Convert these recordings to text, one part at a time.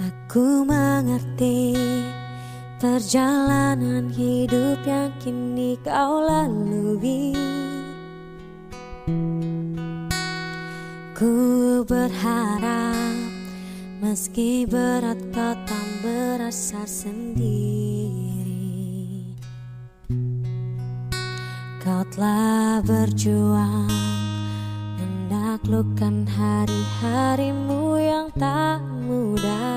Aku mengerti perjalanan hidup yang kini kau lalui. Ku berharap meski berat kau tak merasa sendiri. Kau telah berjuang menaklukkan hari-harimu yang tak mudah.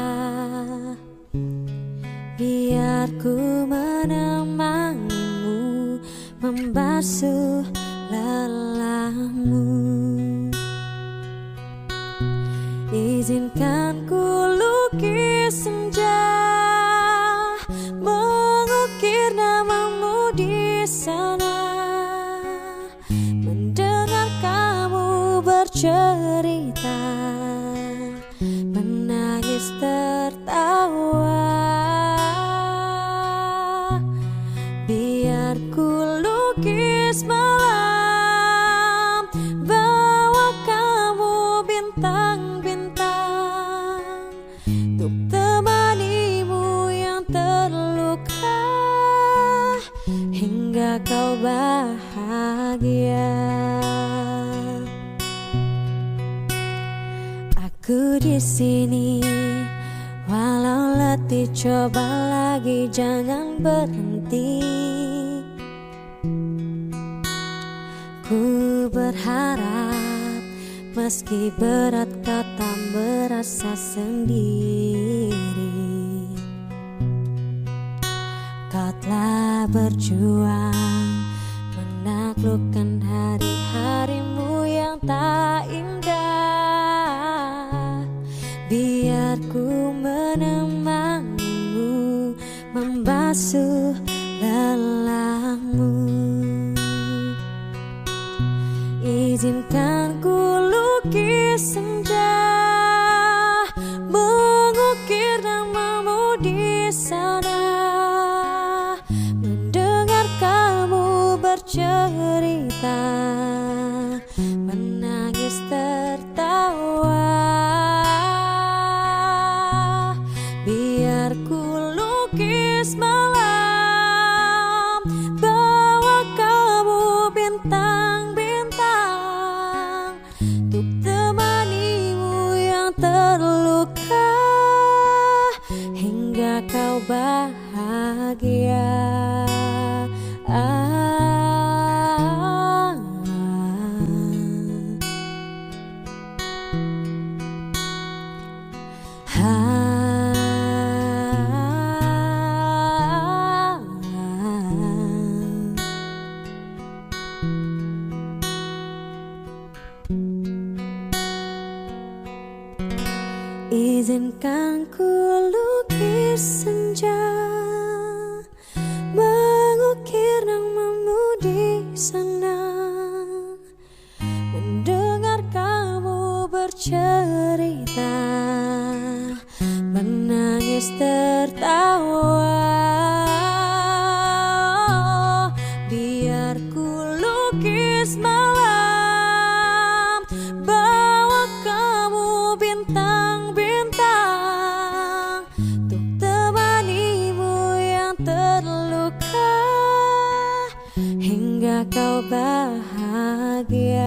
Biar ku menemanimu, membasuh lelahmu. Izinkan ku lukis senja, mengukir namamu di sana. Mendengar kamu bercerita, menangis tertawa. Biar ku lukis malam, bawa kamu bintang-bintang, untuk temanimu yang terluka hingga kau bahagia. Aku di sini, walau letih coba lagi, jangan berhenti. Ku berharap meski berat kau tak merasa sendiri. Kau telah berjuang menaklukkan hari-harimu yang tak indah. Biar ku menemanimu, membasuh lelahmu. Izinkan ku lukis senja, mengukir namamu di sana. Mendengar kamu bercerita, menangis tertawa. Biar ku lukis malam, bawa kamu bintang-bintang, untuk temanimu yang terluka hingga kau bahagia. Izinkan ku lukis senja, mengukir namamu di sana. Mendengar kamu bercerita, menangis tertawa. Biar ku lukis malam, bawa kamu bintang-bintang, untuk temanimu yang terluka hingga kau bahagia.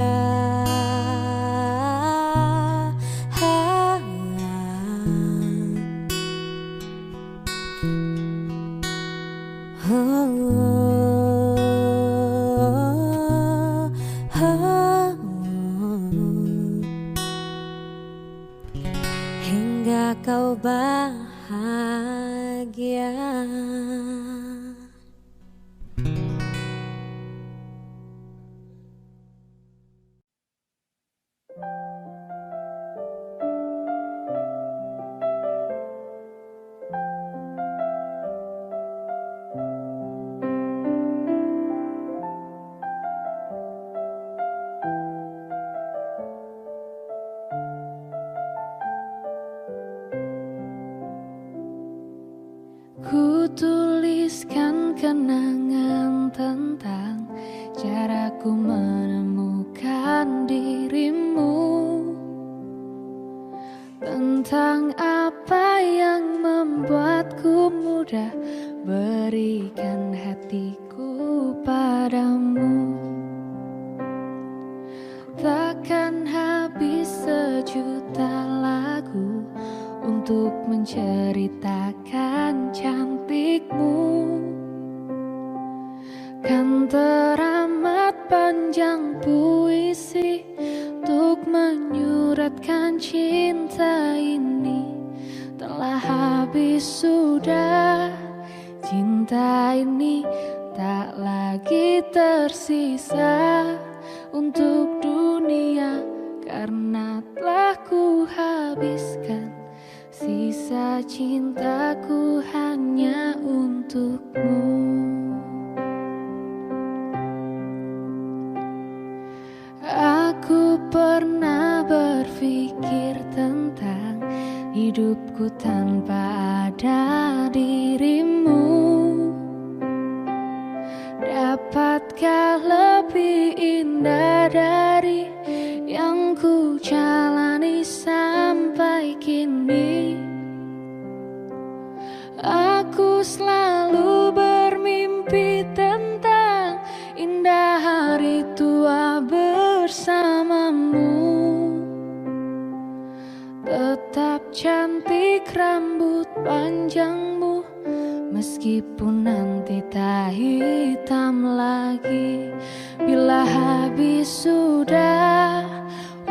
Hingga kau bahagia. Ku tuliskan kenangan tentang caraku menemukan dirimu, tentang apa yang Takkan habis sejuta lagu untuk menceritakan cantikmu. Kan teramat panjang puisi untuk menyuratkan cinta ini. Telah habis sudah, cinta ini tak lagi tersisa untuk dunia, karena telah ku habiskan sisa cintaku hanya untukmu. Aku pernah berpikir tentang hidupku tanpa ada dirimu. Dapatkah lebih indah dari yang ku jalani sampai kini? Aku selalu bermimpi tentang indah hari tua bersamamu. Tetap cantik rambut panjangmu, meskipun nanti tak hitam lagi. Bila habis sudah,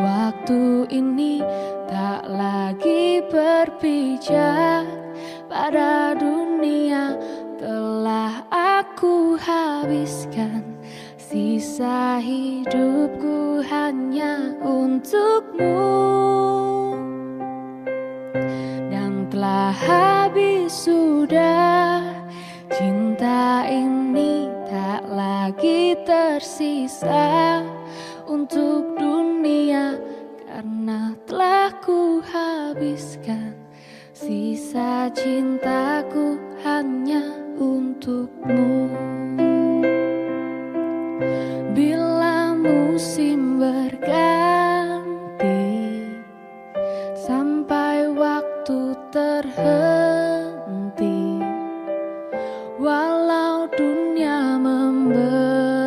waktu ini tak lagi berpijak pada dunia. Telah aku habiskan sisa hidupku hanya untukmu. Dan telah habis sudah, cinta ini tak lagi tersisa untuk dunia, karena telah ku habiskan sisa cintaku hanya untukmu. Bila musim berganti sampai waktu terhenti, walau dunia membenci,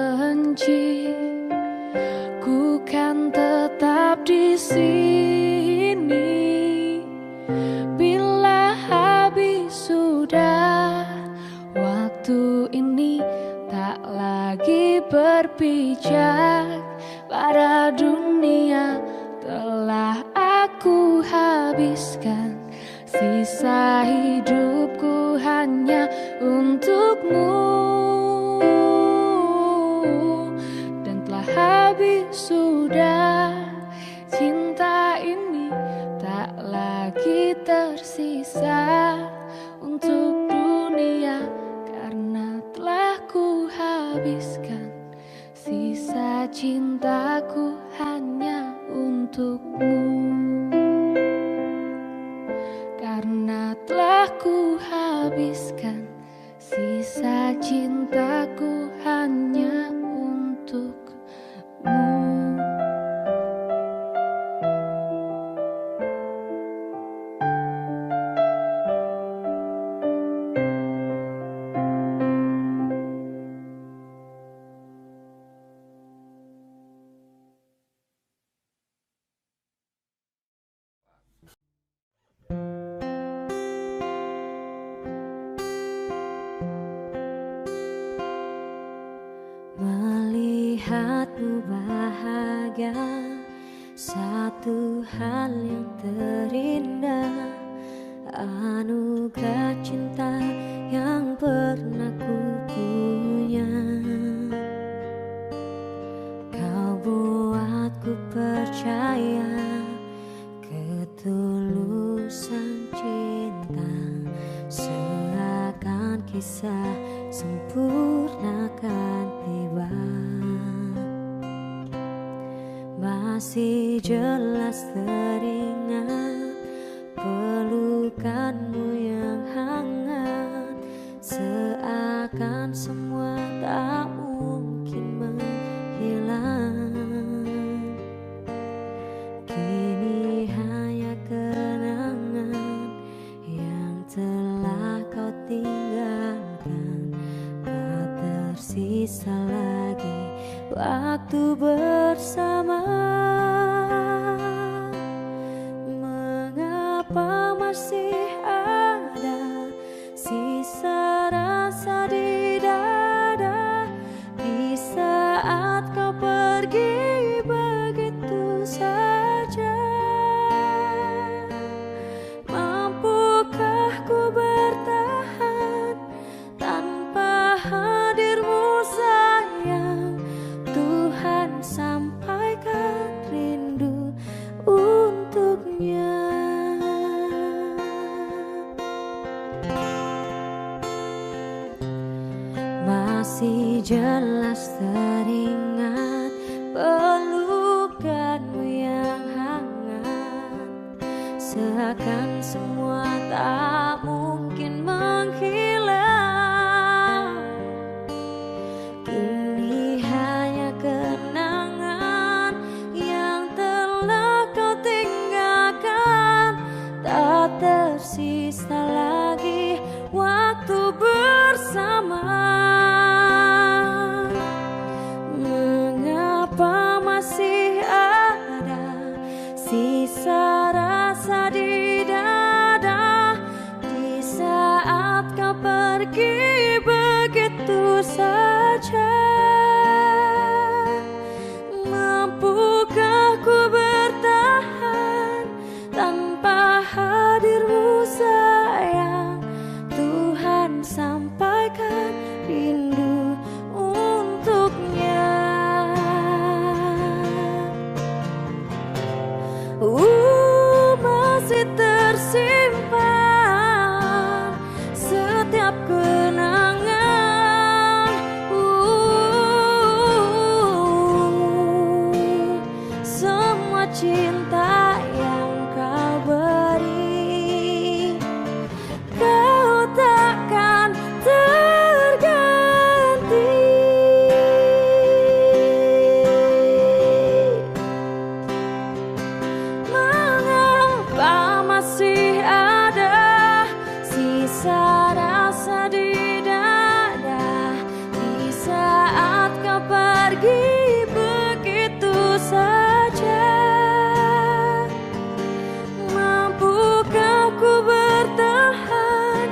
ku kan tetap di sini. Bila habis sudah, waktu ini tak lagi berpijak pada dunia. Telah aku habiskan sisa hidupku hanya untukmu. Dan telah habis sudah, cinta ini tak lagi tersisa untuk dunia, karena telah ku habiskan sisa cintaku hanya untukmu. Karena telah ku habiskan sisa cintaku hanya untukmu. Melihatmu bahagia, satu hal yang terindah, anugerah cinta yang pernah ku punya. Kau buatku percaya ketulusan cinta, seakan kisah sempurna kan tiba. Masih jelas teringat pelukanmu yang hangat, seakan semua tak mungkin menghilang. Kini hanya kenangan yang telah kau tinggalkan, tak tersisa lagi waktu bersama. Seakan semua tak mungkin menghilang. Kini hanya kenangan yang telah kau tinggalkan. Tak tersisa lagi waktu bersama. Mengapa masih ada sisa rasa di dada di saat kau pergi begitu saja? Mampukah ku bertahan tanpa hadirmu sayang? Tuhan sampaikan rindu untuknya. Masih tersimpan setiap kenangan. Semua cinta yang kau beri, kau takkan terganti. Mengapa masih ada sisa rasa di dada di saat kau pergi begitu saja? Mampukah ku bertahan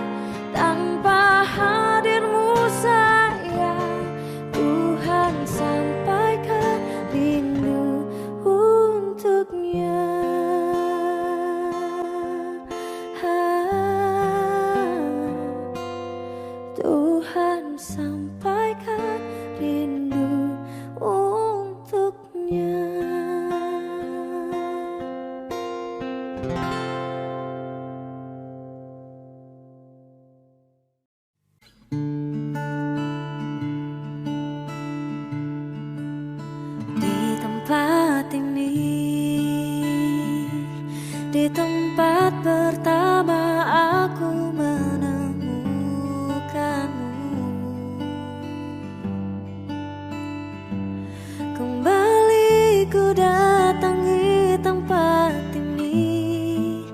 tanpa hadirmu sayang? Tuhan sampaikan rindu untuknya. Tuhan sampaikan rindu untuknya. Di tempat ini, di tempat pertama aku menemukanmu, kembali ku datangi tempat ini,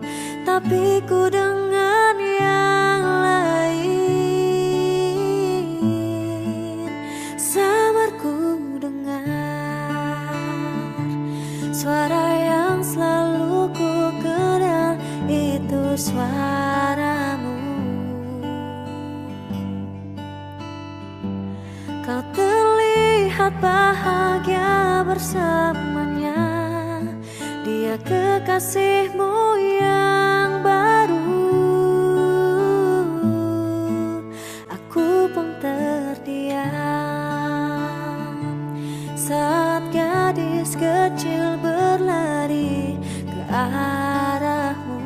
tapi ku dengan yang lain. Samar ku dengar suara yang selalu ku kenal, itu suaramu. Kau terlihat bahagia bersamanya, dia kekasihmu yang baru. Aku pun terdiam saat gadis kecil berlari ke arahmu.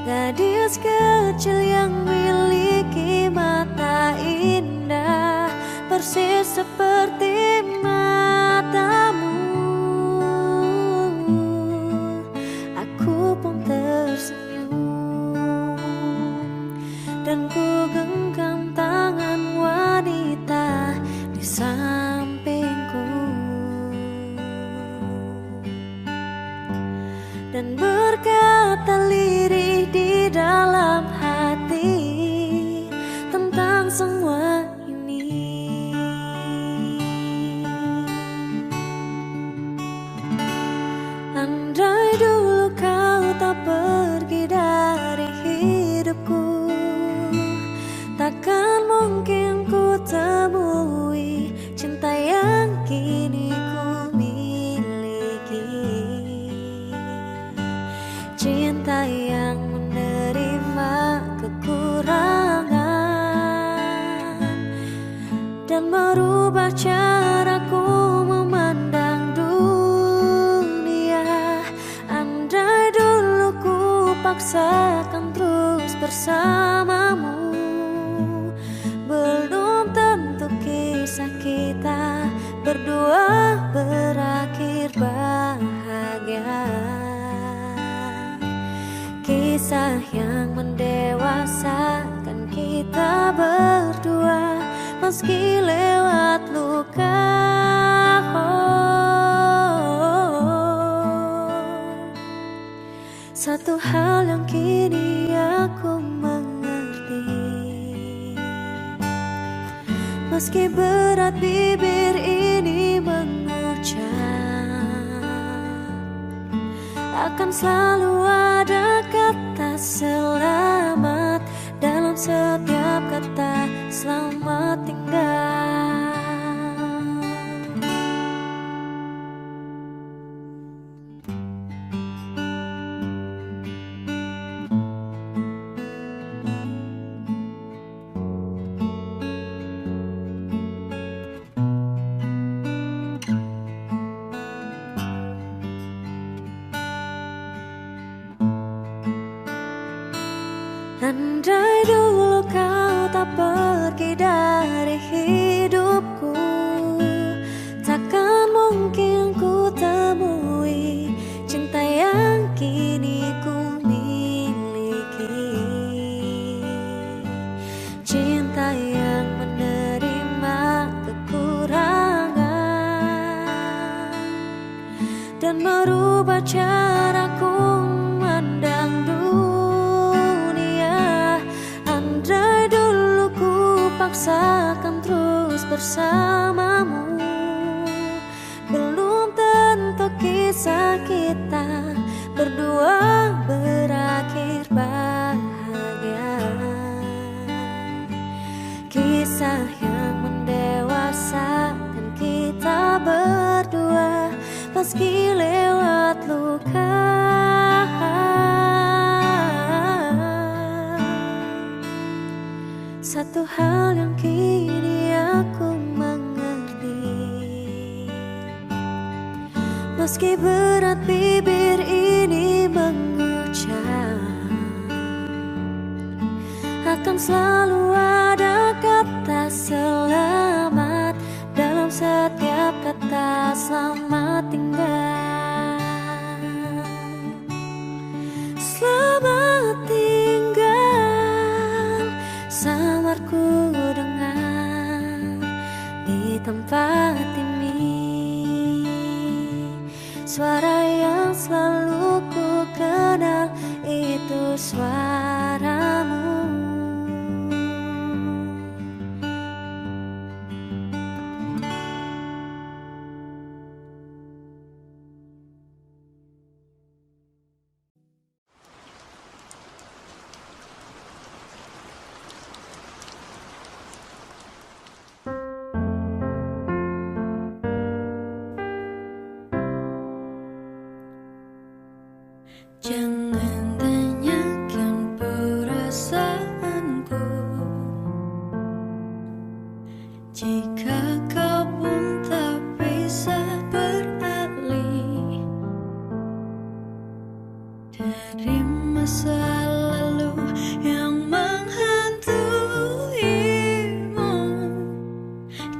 Gadis kecil yang miliki mata indah persis seperti matamu. Aku pun tersenyum dan ku genggam tangan wanita di sampingku dan berkata lirih di dalam hati tentang semua ini. Andai dulu kau tak pergi dari hidupku, takkan mungkin ku temui cinta yang kini ku miliki. Cinta yang menerima kekurangan dan merubah caraku memandang dunia. Andai dulu ku paksakan terus bersamamu, belum tentu kisah kita berdua berakhir bahagia. Kisah yang mendewasakan kita berdua, meski lewat luka. Satu hal yang kini aku mengerti, meski berat bibir ini mengucap, akan selalu ada kata selamat dalam setiap kata selamat tinggal. Andai dulu kau tak pergi dari hidupku, takkan mungkin ku temui cinta yang kini ku miliki. Cinta yang menerima kekurangan dan merubah caraku memandang dunia. Andai dulu ku paksakan terus bersamamu, belum tentu kisah kita berdua berakhir bahagia. Kisah yang mendewasakan kita berdua, meski lewat luka. Satu hal yang kini aku mengerti, meski berat bibir ini mengucap, akan selalu ada kata selamat dalam setiap kata selamat tinggal. Selamat tinggal, samarku dengar di tempat ini, suara yang selalu ku kenal itu suaramu. Jangan tanyakan perasaanku, jika kau pun tak bisa beralih dari masa lalu yang menghantuimu,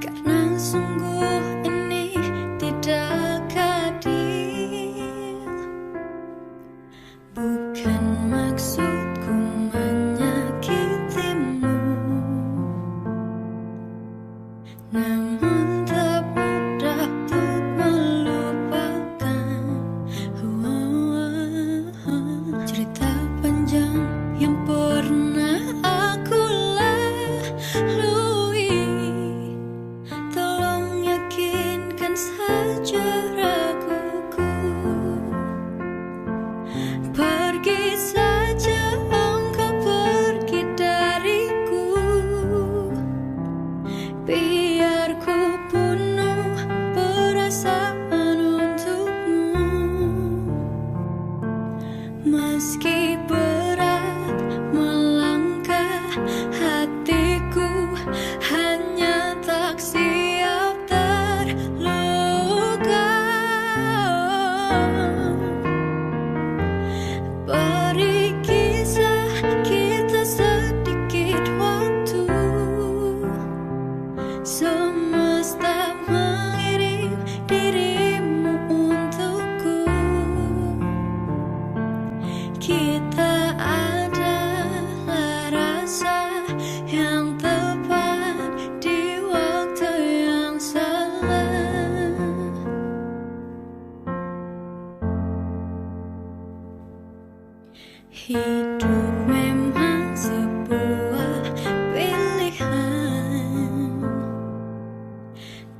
karena sungguh ini tidak adil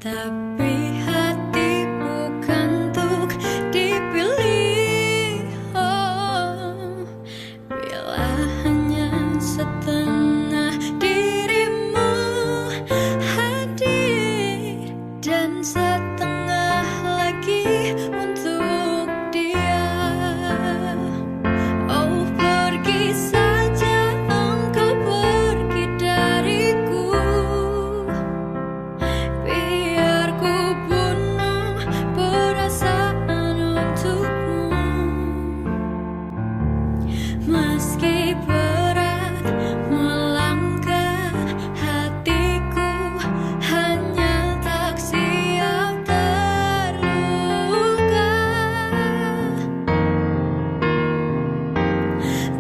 Tapi hati bukan untuk dipilih. Oh, bila hanya setengah dirimu hadir dan setengah lagi untuk dia. Oh, pergi saja engkau, pergi dariku. Biar ku bunuh perasaan untukmu. Meski berat melangkah, hatiku hanya tak siap terluka.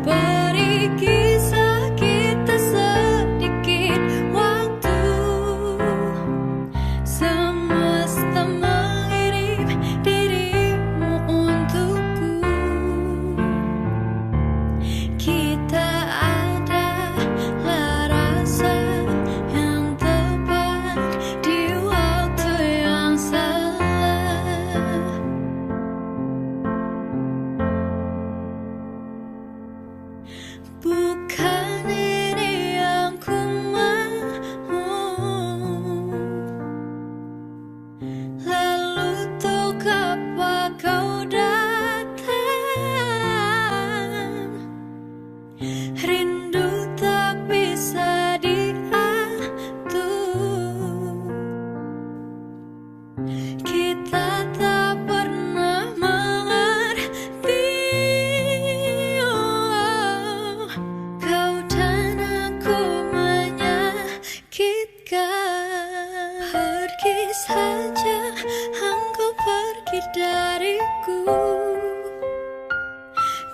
Beri kisah kita sedikit waktu. Semesta mengirim dirimu untukku. Kita adalah rasa yang tepat di waktu yang salah. Bukan ini yang ku mau. Lalu untuk apa kau datang? Rindu tak bisa diatur. Kita tak pernah mengerti. Oh, kau dan aku menyakitkan. Pergi saja engkau, pergi dariku.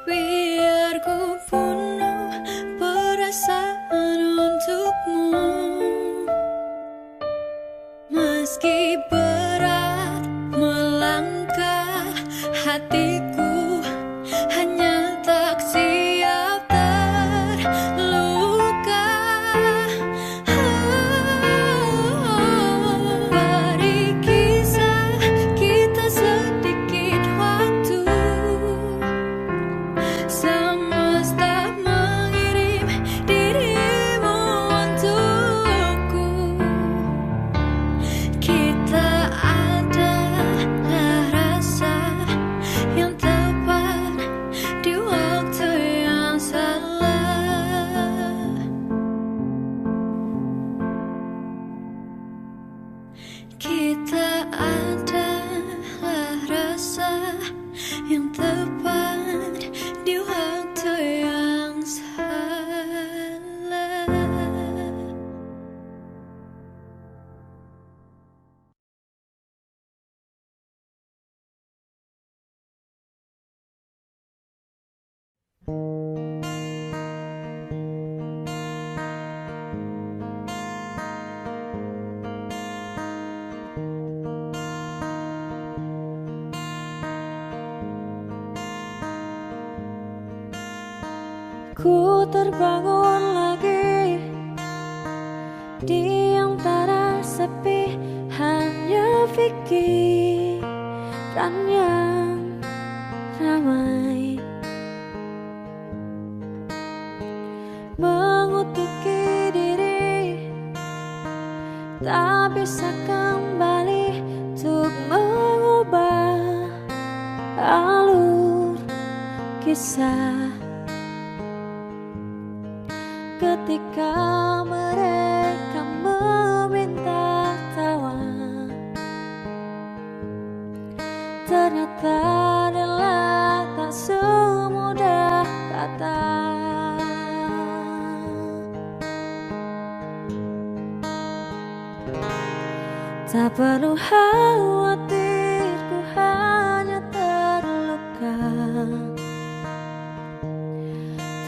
Biar ku bunuh perasaan untukmu. Meski berat melangkah, hatiku hanya tak siap terluka. Beri kisah kita sedikit waktu. Semesta mengirim dirimu untukku. Kita adalah rasa yang tepat di waktu yang salah. Kita adalah rasa yang tepat di waktu yang salah. Ku terbangun lagi di antara sepi, hanya pikiran yang ramai mengutuki diri, tak bisa kembali untuk mengubah alur kisah. Ketika mereka meminta tawa, ternyata adalah tak semudah kata. Tak perlu khawatir, ku hanya terluka.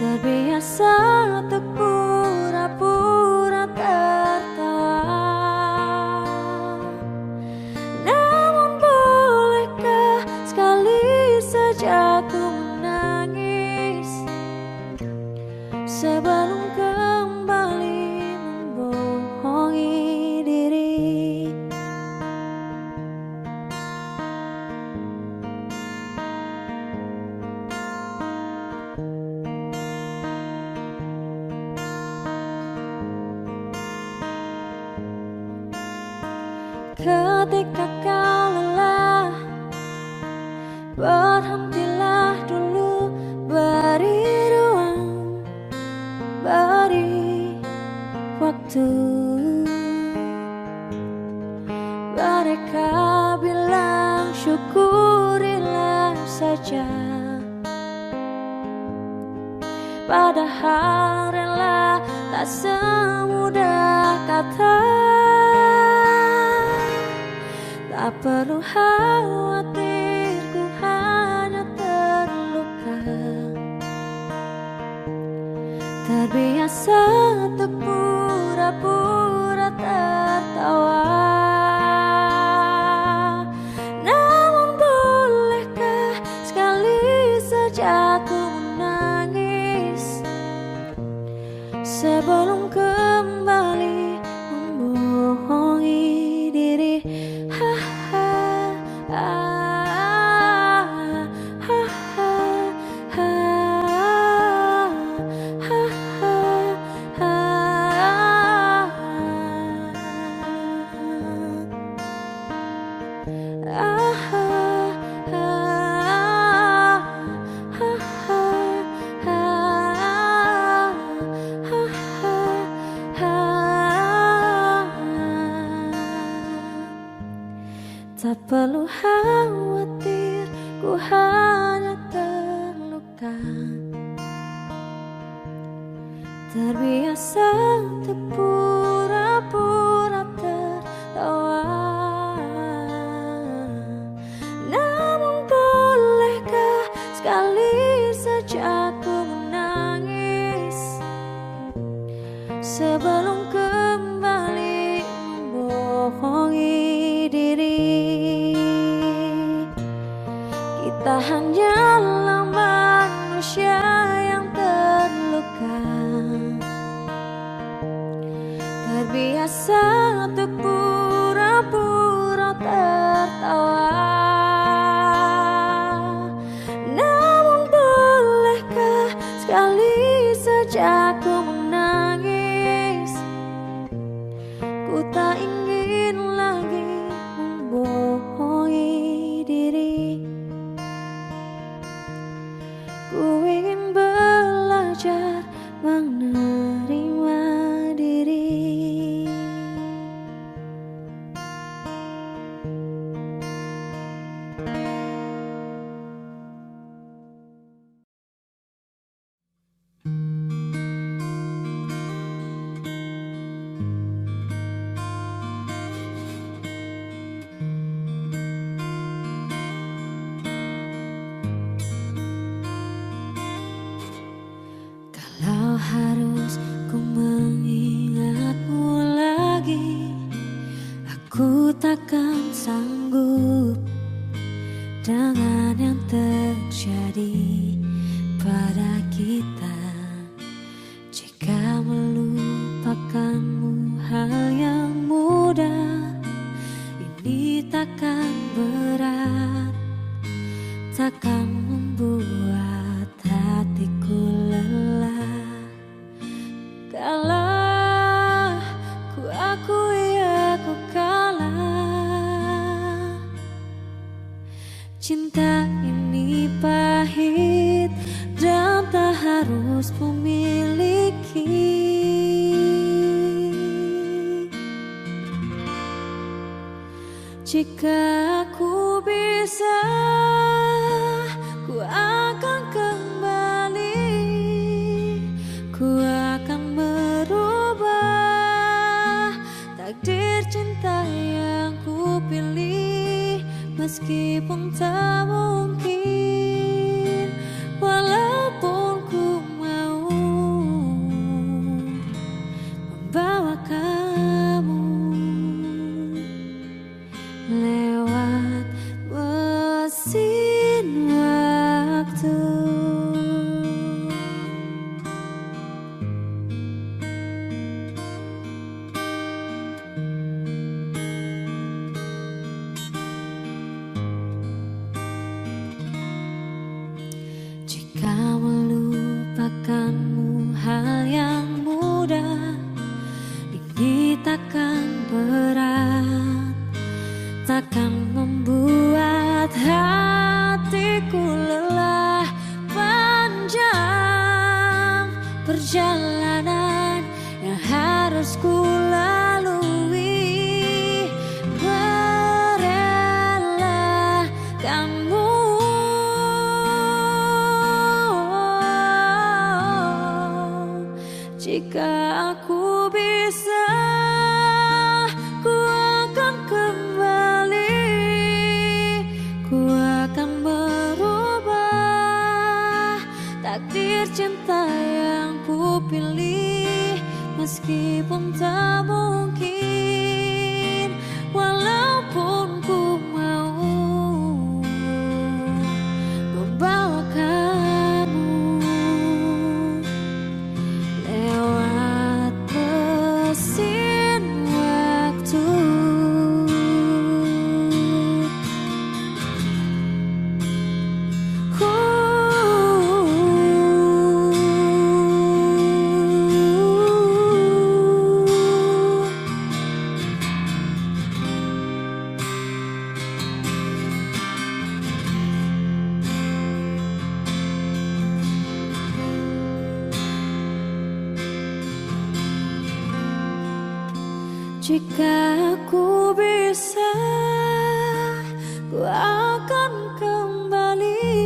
Terbiasa untuk pura-pura tertawa. Namun bolehkah sekali saja ku menangis sebelum kembali membohongi diri. ketika kau lelah, berhentilah dulu, beri ruang, beri waktu. Mereka bilang syukurilah saja, padahal rela tak semudah kata. Tak perlu khawatir, ku hanya terluka, terbiasa untuk pura-pura tertawa. Namun bolehkah sekali saja ku menangis sebelum kembali membohongi diri. Tak perlu khawatir, ku hanya terluka, terbiasa untuk pura-pura tertawa. Namun bolehkah sekali saja ku menangis sebelum kembali membohongi diri. Kita hanyalah manusia yang terluka, terbiasa untuk pura-pura tertawa. Namun bolehkah sekali saja ku menangis, ku tak ingin lagi membohongi diri. Ku ingin belajar menerima diri. Kalau harus ku mengingatmu lagi, aku takkan sanggup dengan yang terjadi pada kita. Jika melupakanmu hal yang mudah, ini takkan berat, takkan membuat hatiku lelah. Kalah, ku akui aku kalah. Cinta ini pahit dan tak harus memiliki. Jika aku bisa, ku akan kembali, ku akan merubah takdir cinta yang ku pilih. Meskipun tak mungkin, walaupun ku mau membawa kamu lewat mesin waktu. Jika melupakanmu hal yang mudah, ini takkan berat, takkan membuat hatiku lelah. Panjang perjalanan yang harus ku lalui, merelakanmu. Jika aku bisa, ku akan kembali, ku akan merubah takdir cinta yang ku pilih. Meskipun tak mungkin, walaupun ku mau membawa kamu lewat mesin waktu. Jika aku bisa, ku akan kembali,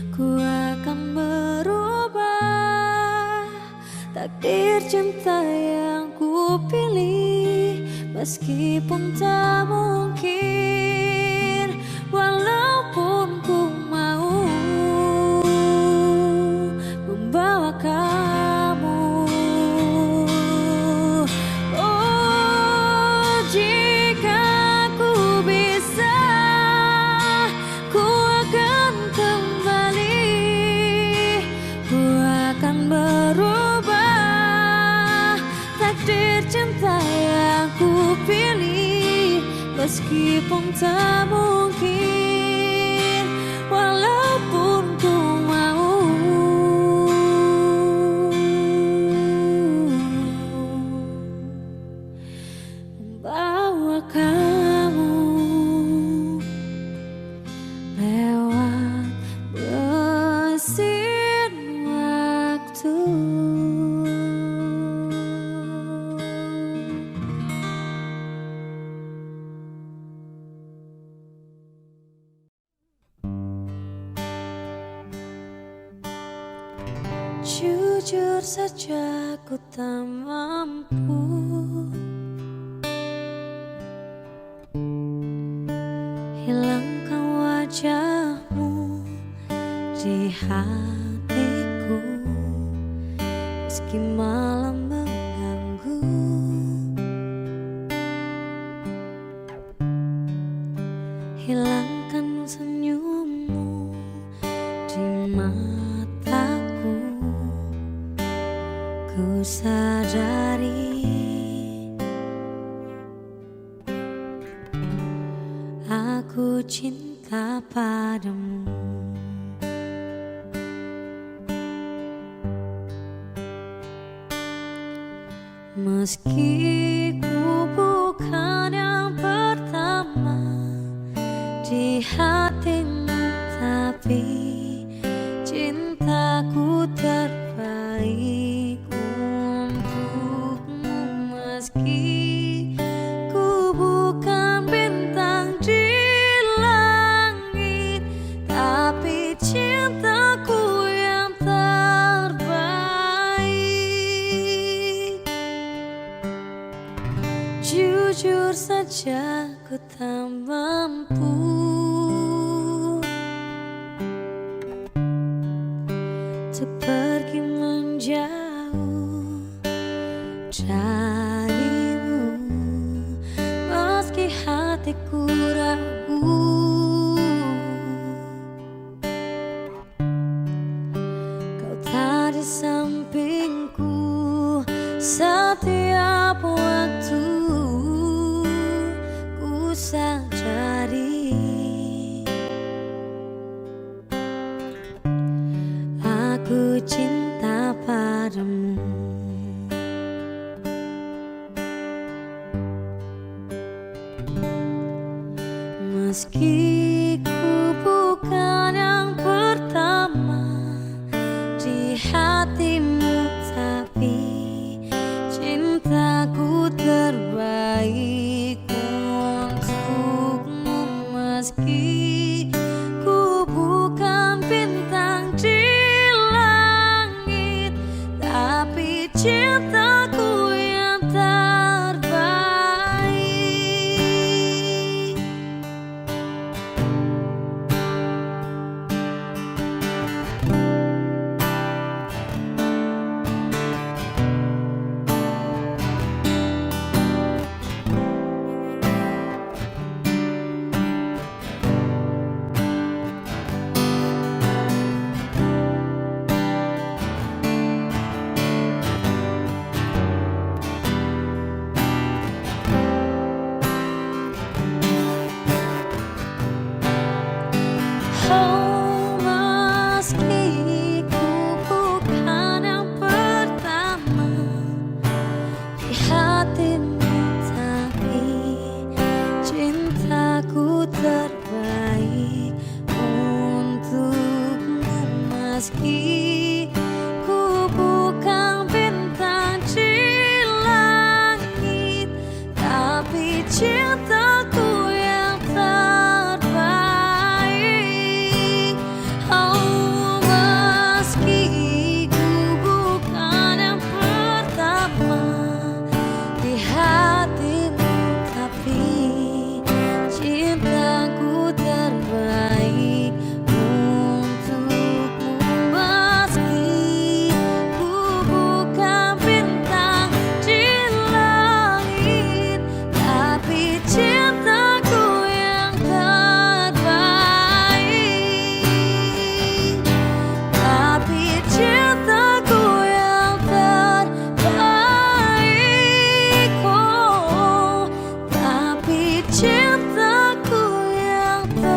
ku akan merubah takdir cinta yang ku pilih. Meskipun tak mungkin, walaupun ku mau membawa kamu. Jika aku bisa, ku akan kembali, ku akan berubah takdir cinta yang ku pilih. Meskipun tak mungkin, walaupun ku mau membawa kamu lewat mesin waktu. Jujur saja ku tak mampu hilangkan wajahmu di hatiku, meski malam mengganggu. Hilangkan senyummu di mataku, ku sadari aku cinta padamu. Meski ku bukan yang pertama di hatimu, tapi cintaku terbaik untukmu. Meski ku bukan bintang di langit, tapi cintaku yang terbaik. Jujur saja ku tak mampu untuk pergi menjauh darimu, meski hatiku ragu. Kau tak di sampingku setiap waktu, ku sadari aku cinta padamu. Meski ku bukan yang pertama di hatimu, tapi cintaku terbaik untukmu. Meski ku bukan bintang di langit, tapi cintaku yang terbaik. Oh, meski ku bukan yang pertama di hatimu, tapi cintaku terbaik untukmu. Meski ku bukan bintang di langit, tapi cintaku yang terbaik. Oh, meski ku bukan yang pertama di hatimu, tapi cintaku terbaik untukmu. Meski ku bukan bintang di langit, tapi cintaku yang terbaik. Tapi cintaku yang terbaik. Oh, tapi cintaku yang terbaik.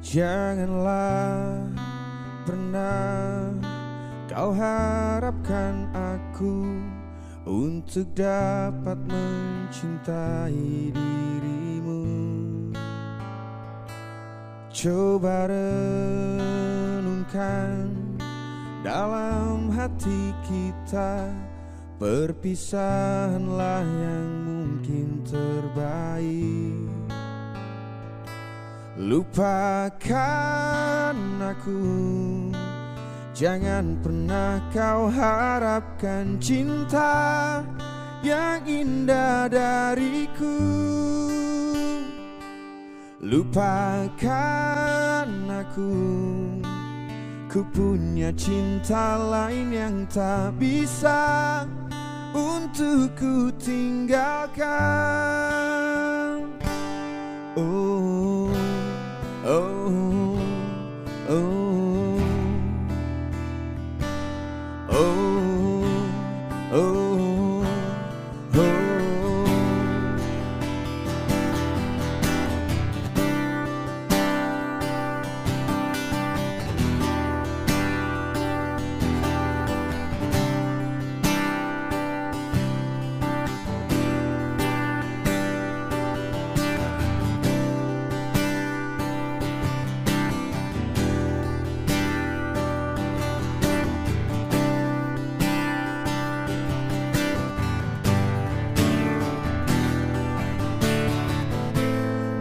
Janganlah pernah kau harapkan aku untuk dapat mencintai dirimu. Coba renungkan dalam hati kita, perpisahanlah yang mungkin terbaik. Lupakan aku, jangan pernah kau harapkan cinta yang indah dariku. Lupakan aku, ku punya cinta lain yang tak bisa untuk ku tinggalkan. Oh, oh, oh, oh, oh, oh.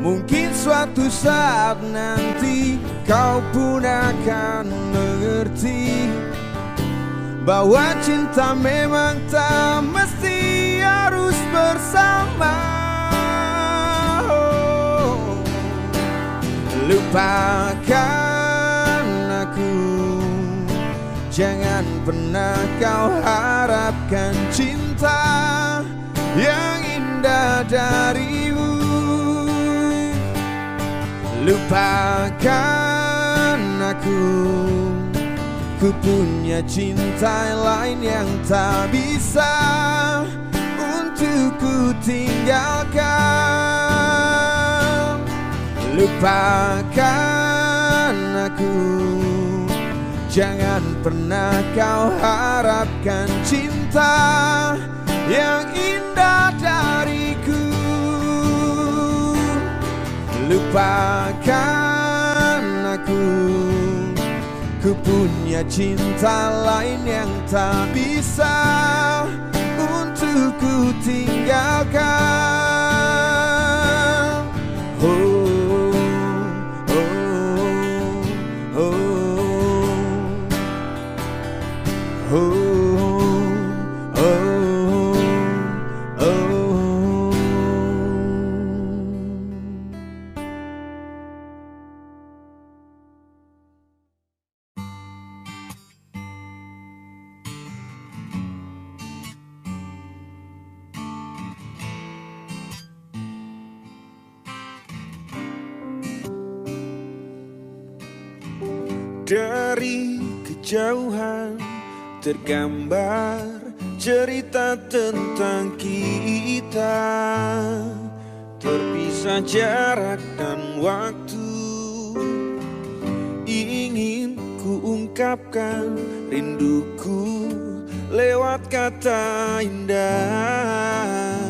Mungkin suatu saat nanti kau pun akan mengerti bahwa cinta memang tak mesti harus bersama. Oh, lupakan aku, jangan pernah kau harapkan cinta yang indah darimu. Lupakan aku, ku punya cinta lain yang tak bisa untuk ku tinggalkan. Lupakan aku, jangan pernah kau harapkan cinta yang indah dariku. Lupakan aku, ku punya cinta lain yang tak bisa untuk ku tinggalkan. Oh, oh, oh, oh, oh, oh, oh. Dari kejauhan tergambar cerita tentang kita, terpisah jarak dan waktu. Ingin ku ungkapkan rinduku lewat kata indah.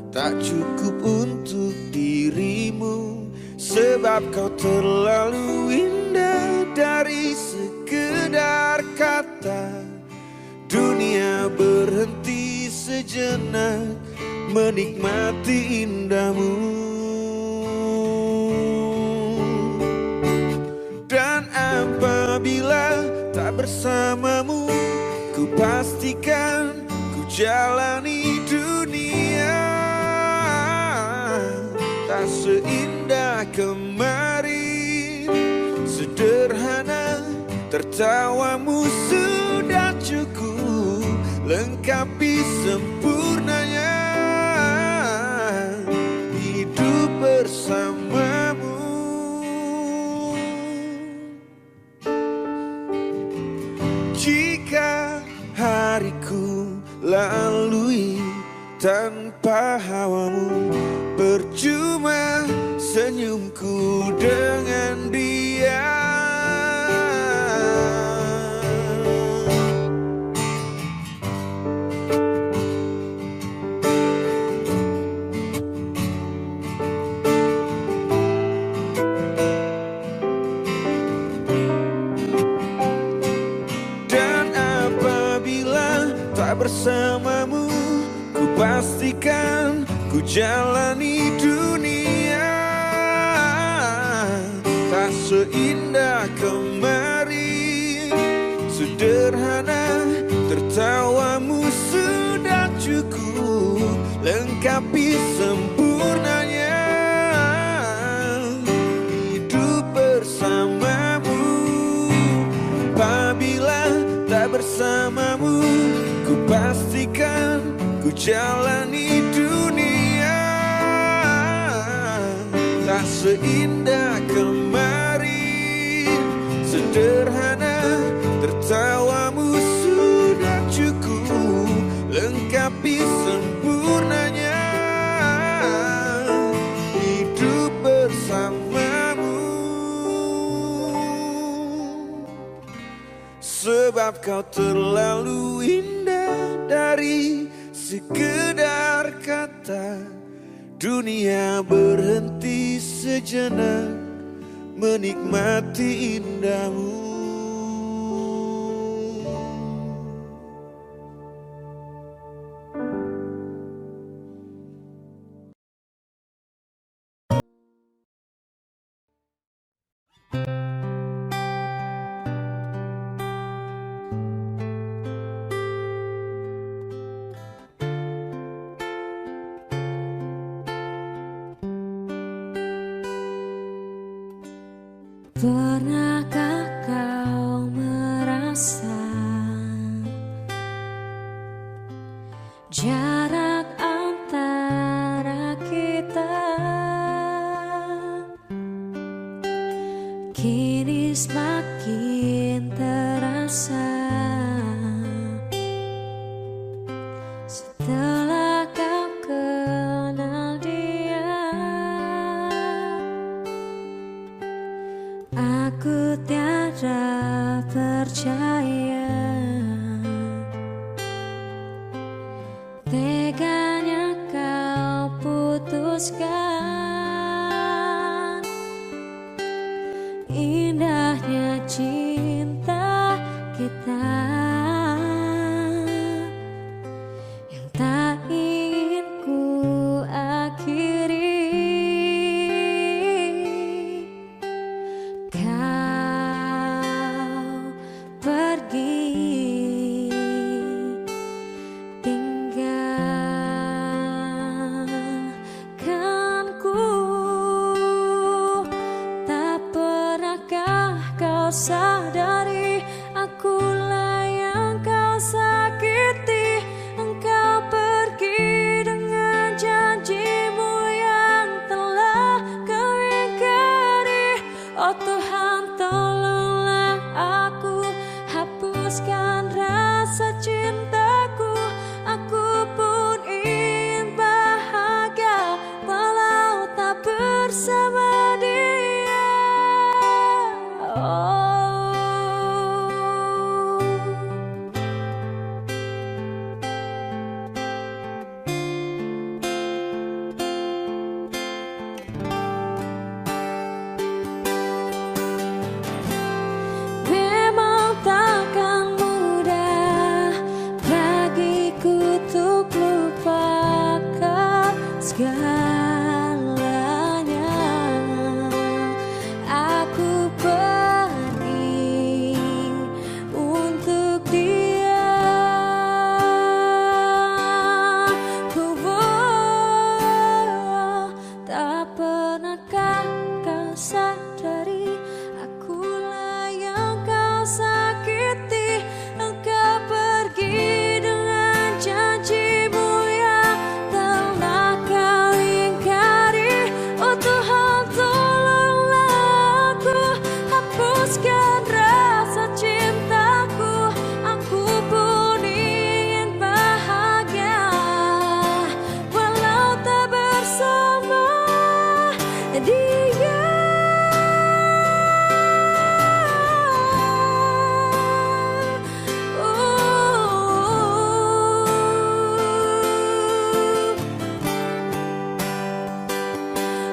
Tak cukup untuk dirimu, sebab kau terlalu indah. Dari sekedar kata, dunia berhenti sejenak menikmati indahmu. Dan apabila tak bersamamu, ku pastikan ku jalani dunia tak seindah kemarin. Sederhana, tertawamu sudah cukup lengkapi sempurnanya hidup bersamamu. Jika hariku lalui tanpa hawamu, percuma senyumku dengan dia. Dan apabila tak bersamamu, ku pastikan ku jalani dunia tak seindah kemarin. Sederhana, tertawamu sudah cukup lengkapi sempurnanya hidup bersamamu. Apabila tak bersamamu, ku pastikan ku jalani dunia tak seindah kemarin. Sederhana, tertawamu sudah cukup lengkapi sempurnanya hidup bersamamu. Sebab kau terlalu indah. Dari sekedar kata, dunia berhenti sejenak menikmati indahmu. Pernahkah kau merasa jarak antara hapuskan indahnya cinta kita yang tak ingin ku akhiri. Kau pergi tinggalkanku, tak pernahkah kau sadari akulah yang kau sakiti. Engkau pergi dengan janjimu yang telah kau ingkari. Oh Tuhan, tolonglah aku, hapuskan rasa cintaku. Aku pun ingin bahagia walau tak bersama dia. Oh. Memang takkan mudah bagiku untuk lupakan segalanya. Aku pergi untuk dia. Tak pernahkah kau sadari akulah yang kau sakiti. Engkau pergi dengan janjimu yang telah kau ingkari. Oh Tuhan, tolonglah aku, hapuskan rasa cintaku. Aku pun ingin bahagia walau tak bersama dia.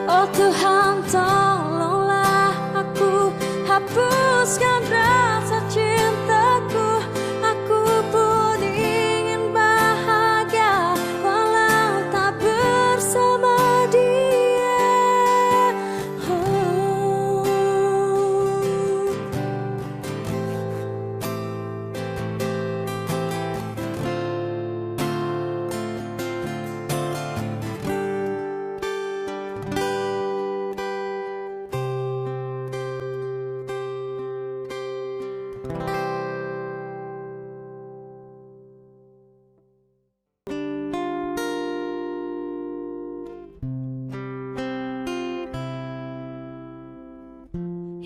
Oh Tuhan, tolonglah aku, hapuskan rasa cintaku. Aku pun ingin bahagia walau tak bersama dia. Oh.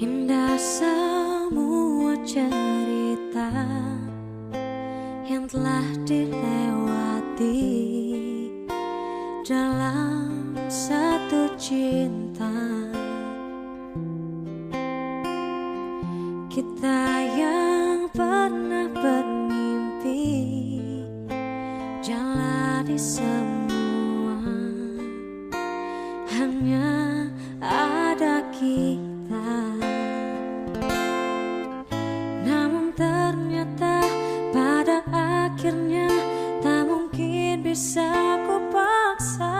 Indah semua cerita yang telah dilewati dalam satu cinta. Kita yang pernah bermimpi jalani semua, hanya ada kita. Namun ternyata pada akhirnya tak mungkin bisa ku paksa.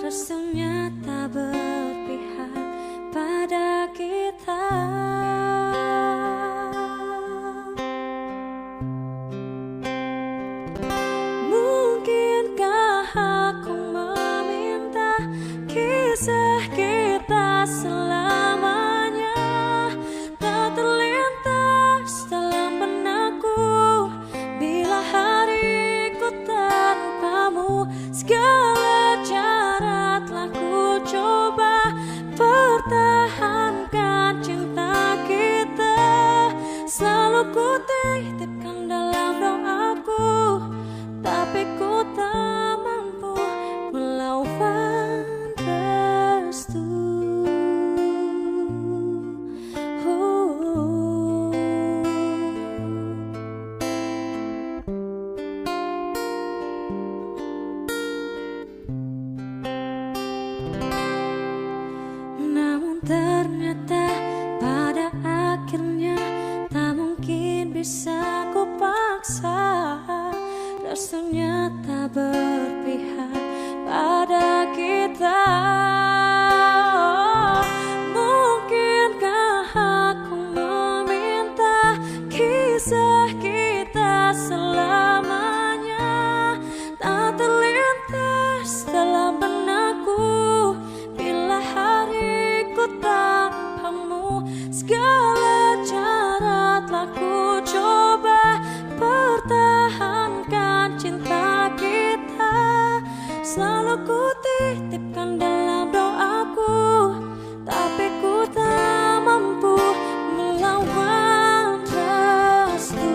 Rasanya tak berpihak pada kita. selalu ku titipkan dalam doaku, tapi ku tak mampu melawan restu.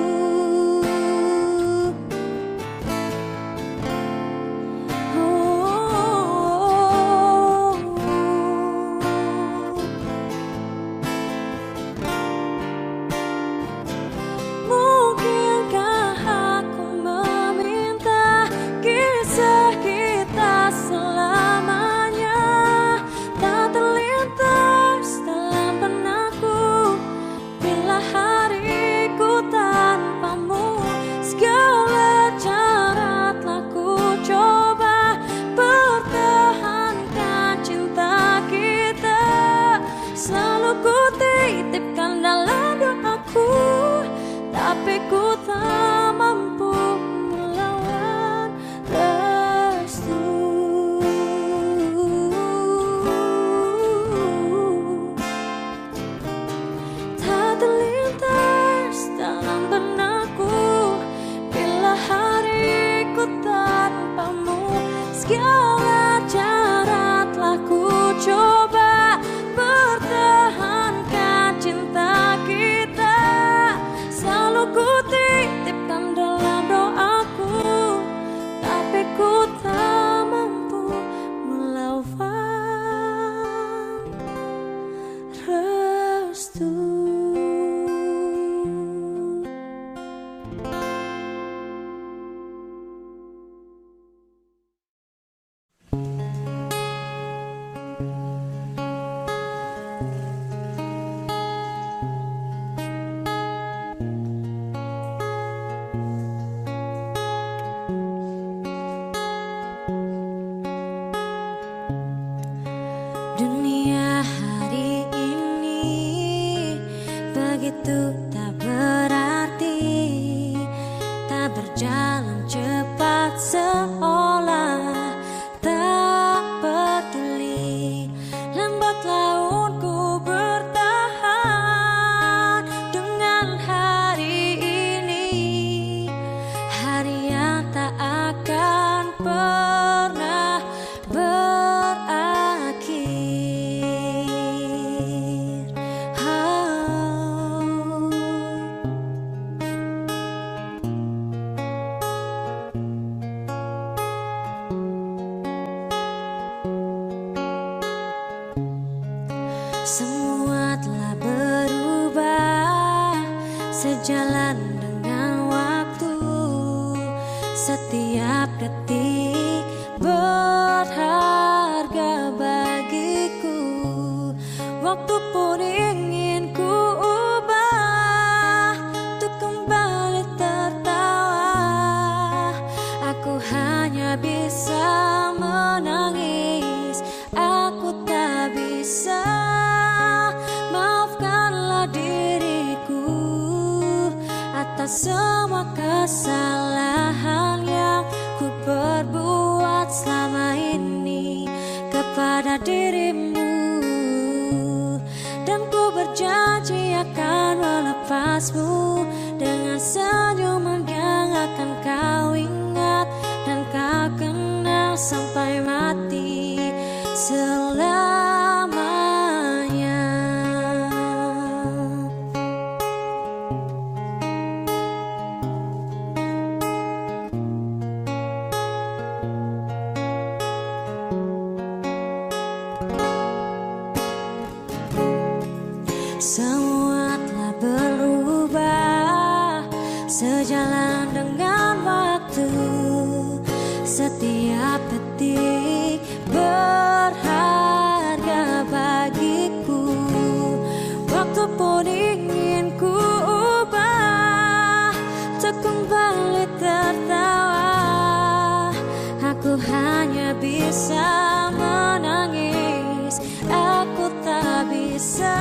Mungkinkah aku meminta kisah kita selamanya tak terlintas dalam benakku bila hariku tanpamu. Segala cara telah ku coba pertahankan cinta kita, selalu ku titipkan dalam doaku, tapi ku tak mampu melawan restu. Tak terlintas dalam benakku bila hariku tanpamu. Segala cara telah ku coba pertahankan cinta kita, selalu ku titipkan dalam doaku, tapi ku tak mampu melawan restu. Dunia hari ini begitu tak berarti, tak berjalan cepat seolah tak peduli. Lambat launku bertahan dengan hari ini, hari yang tak akan pernah berakhir. Semua telah berubah sejalan dengan waktu. Setiap detik berharga bagiku. Waktu pun ingin ku ubah untuk kembali tertawa. Aku hanya bisa menangis, aku tak bisa. Maafkanlah diriku atas semua kesalahan yang ku perbuat selama ini kepada dirimu. Dan ku berjanji akan melepasmu dengan senyuman yang akan kau ingat dan kau kenal sampai mati selamanya. Semua telah berubah sejalan dengan waktu. Setiap detik berharga bagiku. Waktu pun ingin ku ubah untuk kembali tertawa. Aku hanya bisa menangis, aku tak bisa.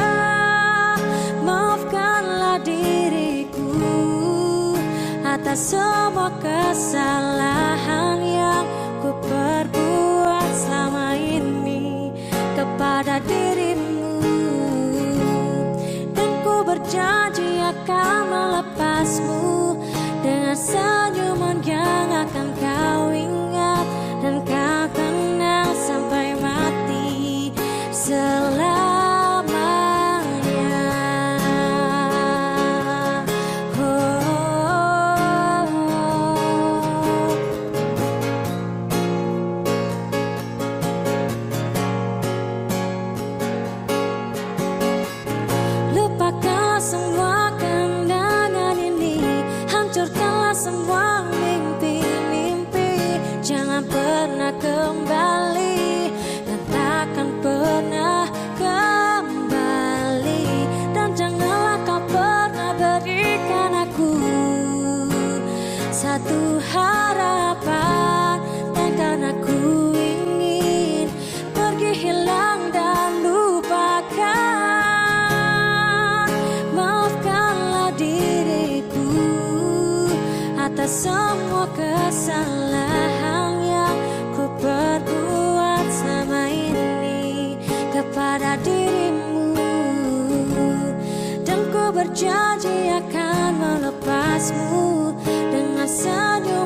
Maafkanlah diriku atas semua kesalahan yang ku perbuat selama ini kepada dirimu. Dan ku berjanji akan melepasmu dengan senyuman yang akan kau ingat dan kau janji akan melepasmu dengan senyum